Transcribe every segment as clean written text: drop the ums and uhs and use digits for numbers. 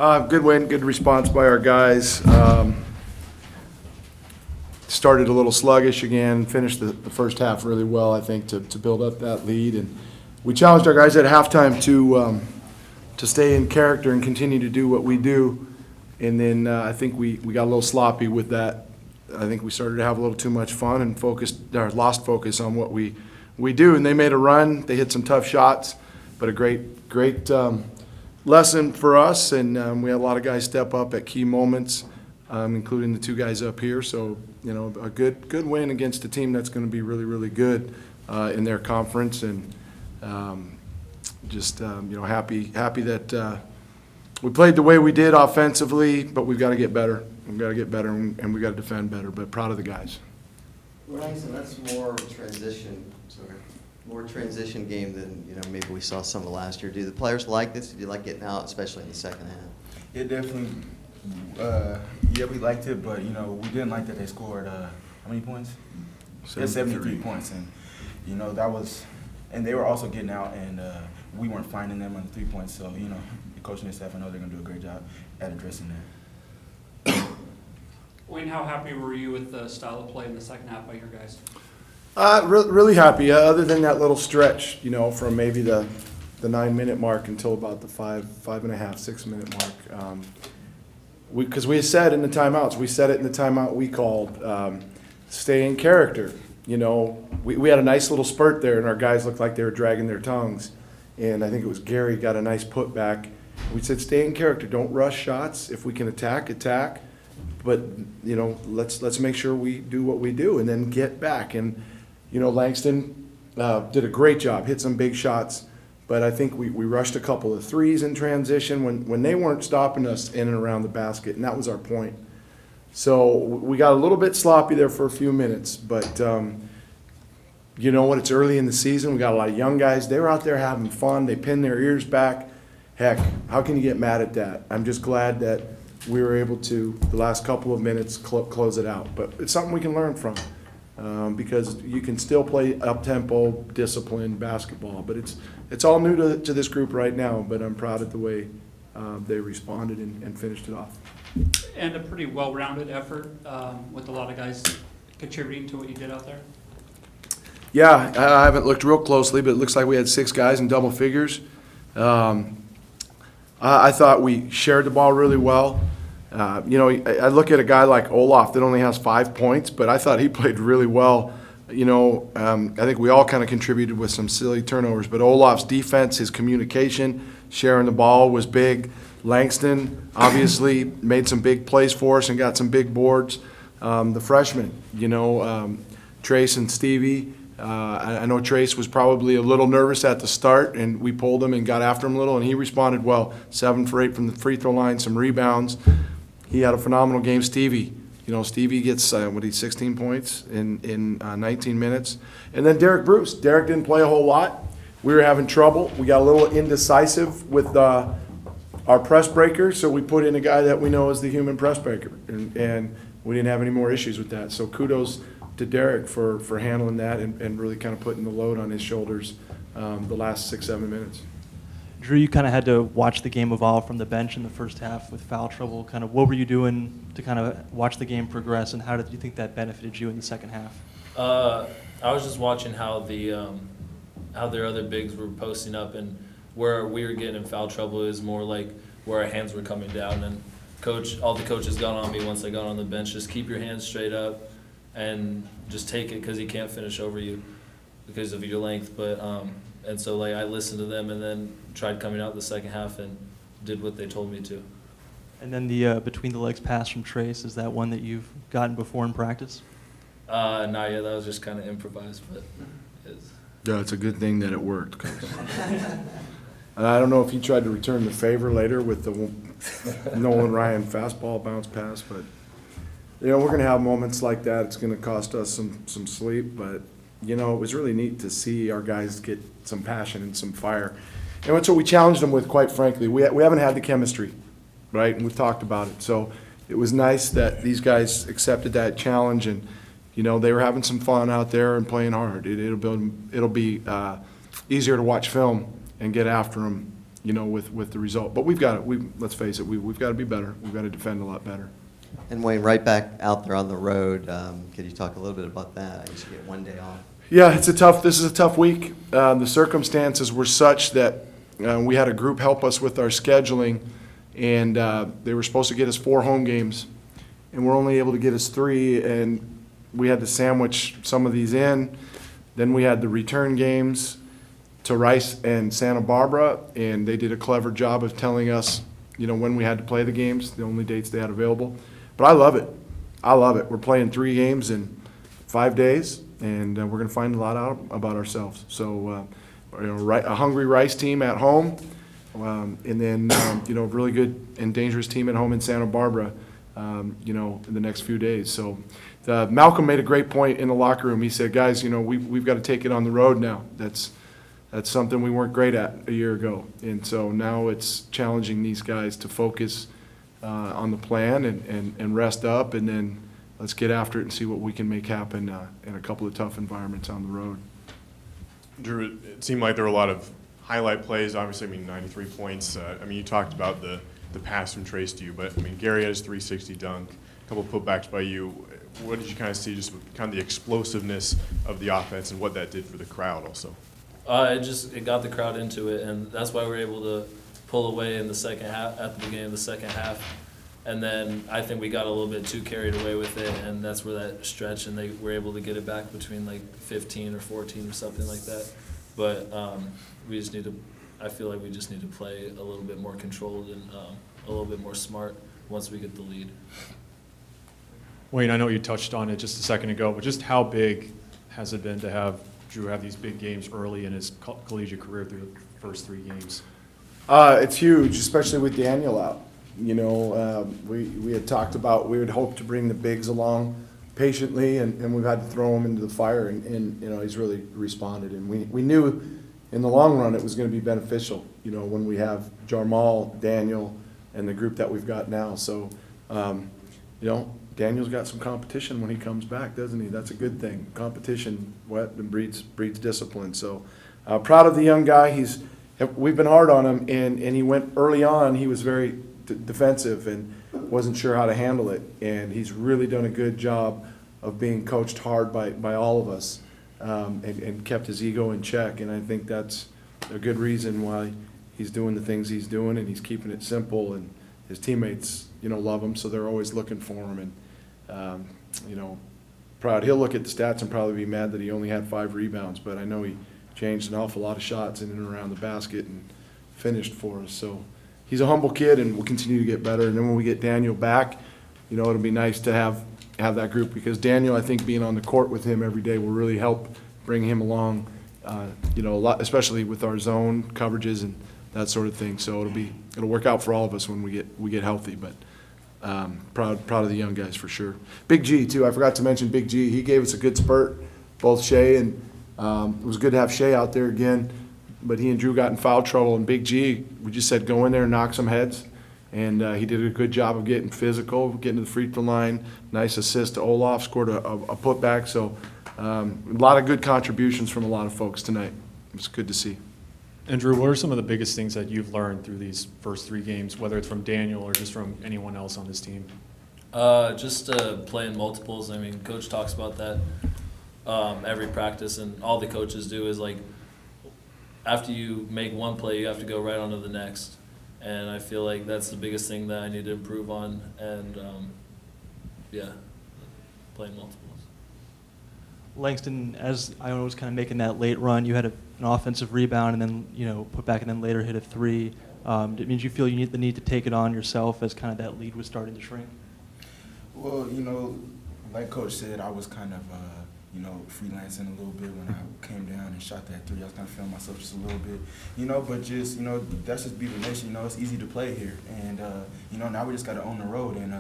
Good win, good response by our guys. Started a little sluggish again, finished the first half really well, I think, to build up that lead. And we challenged our guys at halftime to stay in character and continue to do what we do. And then I think we got a little sloppy with that. I think we started to have a little too much fun and lost focus on what we do. And they made a run. They hit some tough shots, but a great lesson for us. And we had a lot of guys step up at key moments, including the two guys up here. So, you know, a good win against a team that's going to be really, really good in their conference. And happy that we played the way we did offensively, but we've got to get better. We've got to get better, and we've got to defend better, but proud of the guys. Langston, that's more transition game than, maybe we saw some of last year. Do the players like this? Do you like getting out, especially in the second half? It definitely, we liked it, but, we didn't like that they scored, how many points? 73 points, and, that was, and they were also getting out, and we weren't finding them on the 3 points, so, the coaching staff, I know they're going to do a great job at addressing that. Wayne, how happy were you with the style of play in the second half by your guys? Really happy, other than that little stretch, from maybe the 9-minute mark until about the 5.5, 6 minute mark. Because we said in the timeouts, we said it in the timeout we called, stay in character. We had a nice little spurt there, and our guys looked like they were dragging their tongues. And I think it was Gary got a nice putback. We said, stay in character. Don't rush shots. If we can attack. But, let's make sure we do what we do and then get back. And, Langston did a great job, hit some big shots. But I think we rushed a couple of threes in transition when they weren't stopping us in and around the basket, and that was our point. So we got a little bit sloppy there for a few minutes. But, you know what, it's early in the season. We got a lot of young guys. They were out there having fun. They pinned their ears back. Heck, how can you get mad at that? I'm just glad that we were able to, the last couple of minutes, close it out. But it's something we can learn from because you can still play up-tempo, disciplined basketball. But it's all new to this group right now, but I'm proud of the way they responded and finished it off. And a pretty well-rounded effort with a lot of guys contributing to what you did out there? Yeah, I haven't looked real closely, but it looks like we had 6 guys in double figures. I thought we shared the ball really well. I look at a guy like Olaf that only has 5 points, but I thought he played really well. I think we all kind of contributed with some silly turnovers, but Olaf's defense, his communication, sharing the ball was big. Langston obviously made some big plays for us and got some big boards. The freshmen, Trace and Stevie. I know Trace was probably a little nervous at the start, and we pulled him and got after him a little, and he responded well. 7 for 8 from the free throw line, some rebounds. He had a phenomenal game. Stevie gets 16 points in 19 minutes. And then Derek Bruce. Derek didn't play a whole lot. We were having trouble. We got a little indecisive with our press breaker, so we put in a guy that we know is the human press breaker, and we didn't have any more issues with that. So kudos to Derek for handling that and really kind of putting the load on his shoulders the last 6-7 minutes. Drew, you kind of had to watch the game evolve from the bench in the first half with foul trouble. Kind of what were you doing to kind of watch the game progress, and how did you think that benefited you in the second half? I was just watching how their other bigs were posting up, and where we were getting in foul trouble is more like where our hands were coming down. And all the coaches got on me once I got on the bench. Just keep your hands straight up and just take it because he can't finish over you because of your length. But and so I listened to them and then tried coming out the second half and did what they told me to. And then the between the legs pass from Trace, is that one that you've gotten before in practice? Not yet. That was just kind of improvised, but Yeah, it's a good thing that it worked. And I don't know if he tried to return the favor later with the Nolan Ryan fastball bounce pass, but we're going to have moments like that. It's going to cost us some sleep, but it was really neat to see our guys get some passion and some fire. And that's what we challenged them with, quite frankly. We haven't had the chemistry, right? And we've talked about it. So it was nice that these guys accepted that challenge, and they were having some fun out there and playing hard. It'll be easier to watch film and get after them with the result. But let's face it, we've got to be better. We've got to defend a lot better. And Wayne, right back out there on the road, could you talk a little bit about that? I used to get one day off. Yeah, this is a tough week. The circumstances were such that we had a group help us with our scheduling, and they were supposed to get us 4 home games, and we're only able to get us 3, and we had to sandwich some of these in. Then we had the return games to Rice and Santa Barbara, and they did a clever job of telling us, when we had to play the games, the only dates they had available. But I love it. I love it. We're playing 3 games in 5 days, and we're going to find a lot out about ourselves. So, a hungry Rice team at home, and then, a really good and dangerous team at home in Santa Barbara, in the next few days. So, Malcolm made a great point in the locker room. He said, guys, we've got to take it on the road now. That's something we weren't great at a year ago. And so now it's challenging these guys to focus on the plan and rest up, and then let's get after it and see what we can make happen in a couple of tough environments on the road. Drew, it seemed like there were a lot of highlight plays. Obviously, 93 points. You talked about the pass from Trace to you, but Gary had his 360 dunk, a couple of putbacks by you. What did you kind of see, just kind of the explosiveness of the offense and what that did for the crowd also? It got the crowd into it, and that's why we were able to pull away in the second half, at the beginning of the second half. And then I think we got a little bit too carried away with it, and that's where that stretch, and they were able to get it back between 15 or 14 or something like that. But I feel like we just need to play a little bit more controlled and a little bit more smart once we get the lead. Wayne, I know you touched on it just a second ago, but just how big has it been to have Drew have these big games early in his collegiate career through the first 3 games? It's huge, especially with Daniel out. We had talked about we would hope to bring the bigs along patiently, and we've had to throw him into the fire, and he's really responded. And we knew in the long run it was going to be beneficial, when we have Jarmal, Daniel, and the group that we've got now. So, Daniel's got some competition when he comes back, doesn't he? That's a good thing. Competition breeds discipline. So, proud of the young guy. We've been hard on him, and he went early on. He was very defensive and wasn't sure how to handle it. And he's really done a good job of being coached hard by all of us, and kept his ego in check. And I think that's a good reason why he's doing the things he's doing, and he's keeping it simple. And his teammates, love him, so they're always looking for him. And proud. He'll look at the stats and probably be mad that he only had 5 rebounds, but I know he changed an awful lot of shots in and around the basket and finished for us. So he's a humble kid, and we'll continue to get better. And then when we get Daniel back, it'll be nice to have that group, because Daniel, I think, being on the court with him every day will really help bring him along, a lot, especially with our zone coverages and that sort of thing. So it'll work out for all of us when we get healthy. But proud of the young guys for sure. Big G too. I forgot to mention Big G. He gave us a good spurt. Both Shea and it was good to have Shea out there again. But he and Drew got in foul trouble, and Big G, we just said go in there and knock some heads. And he did a good job of getting physical, getting to the free throw line. Nice assist to Olaf, scored a putback. So a lot of good contributions from a lot of folks tonight. It's good to see. And Drew, what are some of the biggest things that you've learned through these first 3 games, whether it's from Daniel or just from anyone else on this team? Just playing multiples. Coach talks about that every practice, and all the coaches do is after you make one play, you have to go right on to the next. And I feel like that's the biggest thing that I need to improve on, and playing multiples. Langston, as Iona was kind of making that late run, you had an offensive rebound and then, put back and then later hit a 3. It means you feel you need the need to take it on yourself as kind of that lead was starting to shrink? Well, like Coach said, I was kind of, freelancing a little bit when I came down and shot that 3. I was kind of feeling myself just a little bit, but just, that's just Beaver Nation. It's easy to play here. And, now we just got to own the road. And,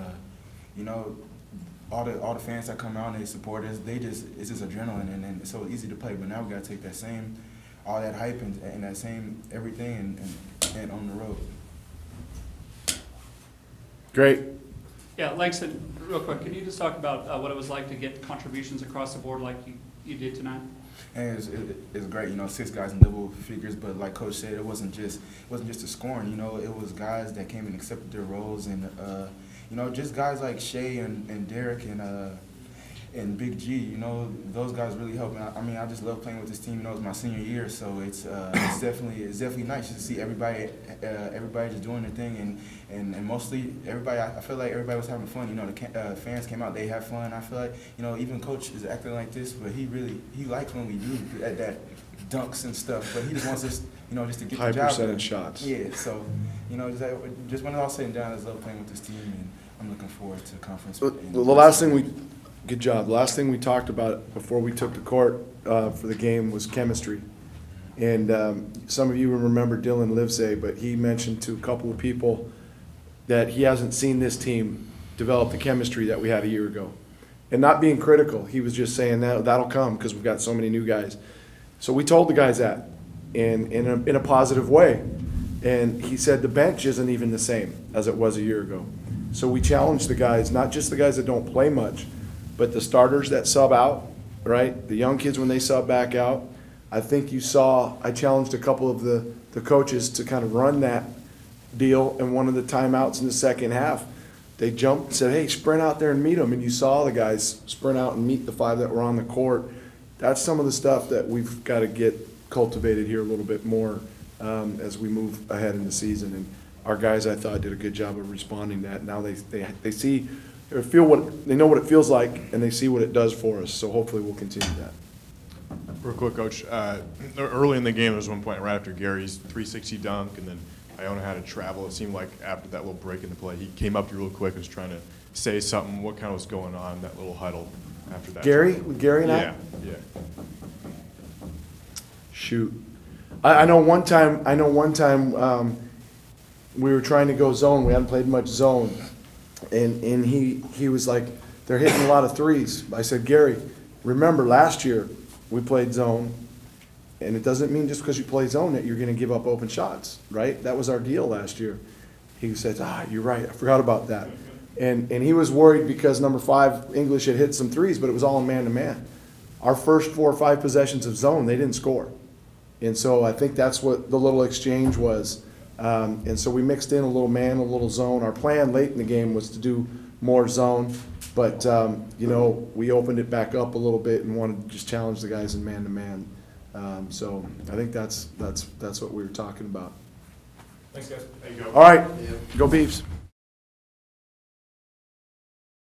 all the fans that come out and they support us, it's just adrenaline, and it's so easy to play. But now we got to take that same, all that hype and that same everything and on the road. Great. Yeah, Langston, real quick, can you just talk about what it was like to get contributions across the board like you did tonight? And it's great, you know, 6 guys in double figures, but like Coach said, it wasn't just the scoring, you know, it was guys that came and accepted their roles, and you know, just guys like Shea and Derek and Big G, you know, those guys really helped. I mean, I just love playing with this team. You know, it's my senior year, so it's definitely nice to see everybody just doing their thing, and mostly everybody. I feel like everybody was having fun. You know, the fans came out, they had fun. I feel like, you know, even Coach is acting like this, but he likes when we do at that dunks and stuff. But he just wants us, you know, just to get High the job percentage done. shots. Yeah, so you know, just when it's all said and done, I just love playing with this team, and I'm looking forward to conference. The last thing good job. The last thing we talked about before we took the court for the game was chemistry. And some of you will remember Dylan Livesay, but he mentioned to a couple of people that he hasn't seen this team develop the chemistry that we had a year ago. And not being critical, he was just saying that'll come because we've got so many new guys. So we told the guys that in a positive way. And he said the bench isn't even the same as it was a year ago. So we challenged the guys, not just the guys that don't play much, but the starters that sub out, right? The young kids when they sub back out. I think you saw, I challenged a couple of the coaches to kind of run that deal, and one of the timeouts in the second half, they jumped and said, hey, sprint out there and meet them. And you saw the guys sprint out and meet the 5 that were on the court. That's some of the stuff that we've got to get cultivated here a little bit more as we move ahead in the season. And our guys, I thought, did a good job of responding to that. Now they see or they know what it feels like, and they see what it does for us. So hopefully we'll continue that. Real quick, Coach, early in the game, there was one point right after Gary's 360 dunk, and then Iona had to travel. It seemed like after that little break in the play, he came up to you real quick and was trying to say something. What kind of was going on, that little huddle after that? With Gary and I? Yeah. Shoot. I know one time we were trying to go zone. We hadn't played much zone. And he was like, they're hitting a lot of threes. I said, Gary, remember last year we played zone, and it doesn't mean just because you play zone that you're going to give up open shots, right? That was our deal last year. He said, you're right. I forgot about that. And he was worried because number 5, English, had hit some threes, but it was all in man-to-man. Our first 4 or 5 possessions of zone, they didn't score. And so I think that's what the little exchange was. And so we mixed in a little man, a little zone. Our plan late in the game was to do more zone, but you know, we opened it back up a little bit and wanted to just challenge the guys in man-to-man. So I think that's what we were talking about. Thanks, guys. There you go. All right, go Beavs.